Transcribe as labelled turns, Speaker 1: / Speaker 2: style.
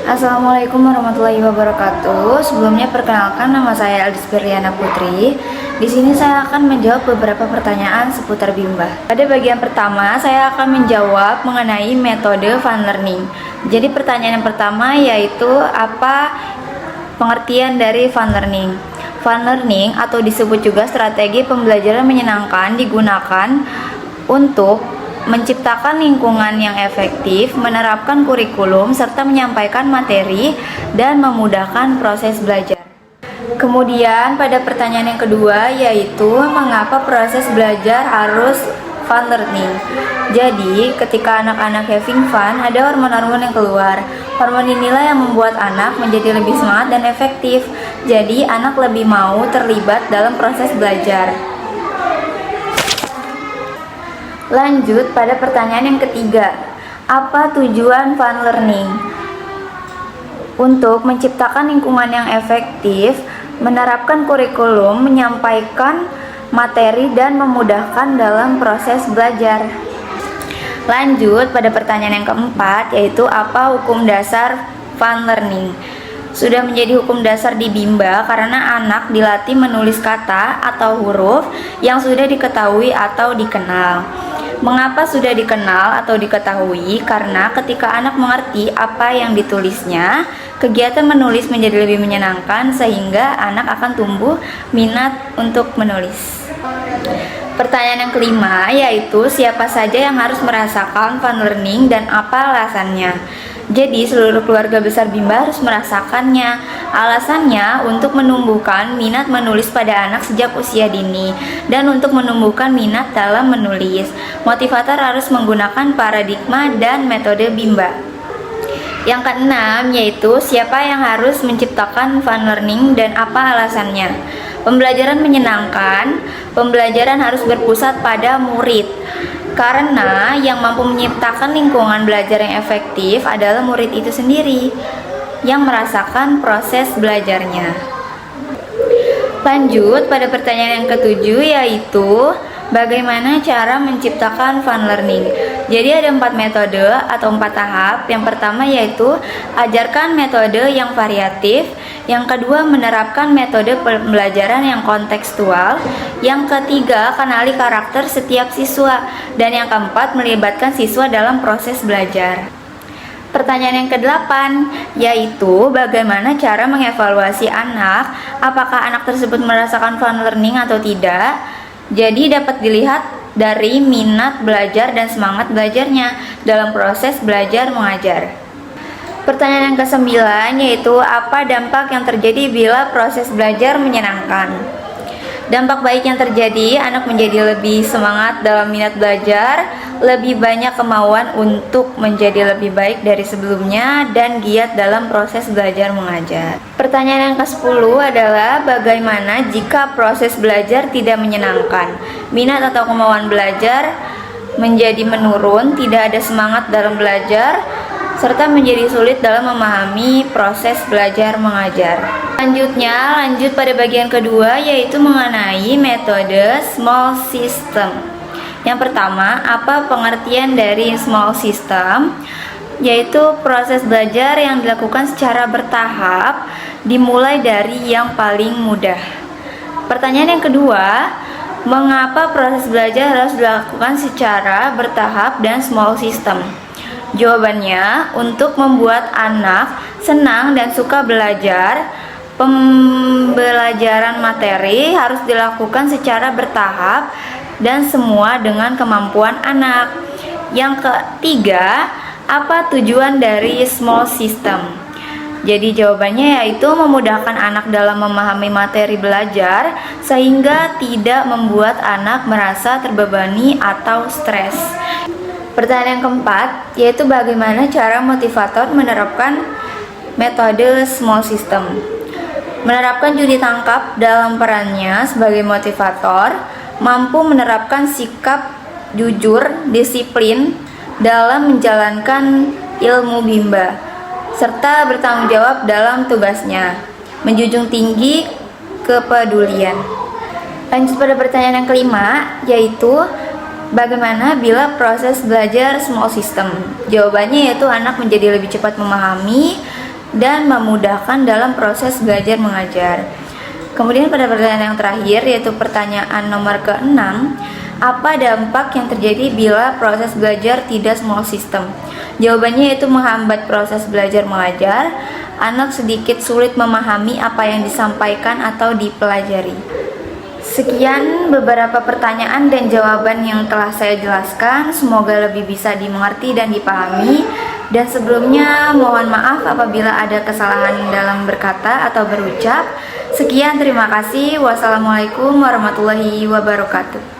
Speaker 1: Assalamualaikum warahmatullahi wabarakatuh. Sebelumnya perkenalkan, nama saya Aldis Berliana Putri. Di sini saya akan menjawab beberapa pertanyaan seputar Bimba. Pada bagian pertama, saya akan menjawab mengenai metode fun learning. Jadi pertanyaan yang pertama yaitu apa pengertian dari fun learning? Fun learning atau disebut juga strategi pembelajaran menyenangkan digunakan untuk menciptakan lingkungan yang efektif, menerapkan kurikulum, serta menyampaikan materi dan memudahkan proses belajar. Kemudian pada pertanyaan yang kedua yaitu mengapa proses belajar harus fun learning. Jadi ketika anak-anak having fun, ada hormon-hormon yang keluar. Hormon inilah yang membuat anak menjadi lebih semangat dan efektif. Jadi anak lebih mau terlibat dalam proses belajar. Lanjut pada pertanyaan yang ketiga, apa tujuan fun learning? Untuk menciptakan lingkungan yang efektif, menerapkan kurikulum, menyampaikan materi dan memudahkan dalam proses belajar. Lanjut pada pertanyaan yang keempat, yaitu apa hukum dasar fun learning? Sudah menjadi hukum dasar di Bimba karena anak dilatih menulis kata atau huruf yang sudah diketahui atau dikenal. Mengapa sudah dikenal atau diketahui? Karena ketika anak mengerti apa yang ditulisnya, kegiatan menulis menjadi lebih menyenangkan sehingga anak akan tumbuh minat untuk menulis. Pertanyaan yang kelima yaitu siapa saja yang harus merasakan fun learning dan apa alasannya? Jadi seluruh keluarga besar Bimba harus merasakannya. Alasannya untuk menumbuhkan minat menulis pada anak sejak usia dini dan untuk menumbuhkan minat dalam menulis. Motivator harus menggunakan paradigma dan metode Bimba. Yang keenam yaitu siapa yang harus menciptakan fun learning dan apa alasannya. Pembelajaran menyenangkan, pembelajaran harus berpusat pada murid. Karena yang mampu menciptakan lingkungan belajar yang efektif adalah murid itu sendiri yang merasakan proses belajarnya. Lanjut pada pertanyaan yang ketujuh yaitu bagaimana cara menciptakan fun learning. Jadi ada 4 metode atau 4 tahap. Yang pertama yaitu ajarkan metode yang variatif. Yang kedua menerapkan metode pembelajaran yang kontekstual. Yang ketiga kenali karakter setiap siswa. Dan yang keempat melibatkan siswa dalam proses belajar. Pertanyaan yang ke-8 yaitu bagaimana cara mengevaluasi anak, apakah anak tersebut merasakan fun learning atau tidak. Jadi dapat dilihat dari minat belajar dan semangat belajarnya dalam proses belajar mengajar. Pertanyaan yang ke-9 yaitu apa dampak yang terjadi bila proses belajar menyenangkan. Dampak baik yang terjadi, anak menjadi lebih semangat dalam minat belajar, lebih banyak kemauan untuk menjadi lebih baik dari sebelumnya, dan giat dalam proses belajar mengajar. Pertanyaan yang ke-10 adalah bagaimana jika proses belajar tidak menyenangkan? Minat atau kemauan belajar menjadi menurun, tidak ada semangat dalam belajar, serta menjadi sulit dalam memahami proses belajar mengajar. Selanjutnya, lanjut pada bagian kedua yaitu mengenai metode small system. Yang pertama, apa pengertian dari small system? Yaitu proses belajar yang dilakukan secara bertahap, dimulai dari yang paling mudah. Pertanyaan yang kedua, mengapa proses belajar harus dilakukan secara bertahap dan small system? Jawabannya, untuk membuat anak senang dan suka belajar, pembelajaran materi harus dilakukan secara bertahap dan semua dengan kemampuan anak. Yang ketiga, apa tujuan dari small system? Jadi jawabannya yaitu memudahkan anak dalam memahami materi belajar sehingga tidak membuat anak merasa terbebani atau stres. Pertanyaan yang keempat yaitu bagaimana cara motivator menerapkan metode small system. Menerapkan judi tangkap dalam perannya sebagai motivator, mampu menerapkan sikap jujur, disiplin dalam menjalankan ilmu Bimba, serta bertanggung jawab dalam tugasnya, menjunjung tinggi kepedulian. Lanjut pada pertanyaan yang kelima yaitu bagaimana bila proses belajar small system? Jawabannya yaitu anak menjadi lebih cepat memahami dan memudahkan dalam proses belajar mengajar. Kemudian pada pertanyaan yang terakhir, yaitu pertanyaan nomor ke-6, apa dampak yang terjadi bila proses belajar tidak small system? Jawabannya yaitu menghambat proses belajar mengajar, anak sedikit sulit memahami apa yang disampaikan atau dipelajari. Sekian beberapa pertanyaan dan jawaban yang telah saya jelaskan, semoga lebih bisa dimengerti dan dipahami. Dan sebelumnya mohon maaf apabila ada kesalahan dalam berkata atau berucap. Sekian, terima kasih. Wassalamualaikum warahmatullahi wabarakatuh.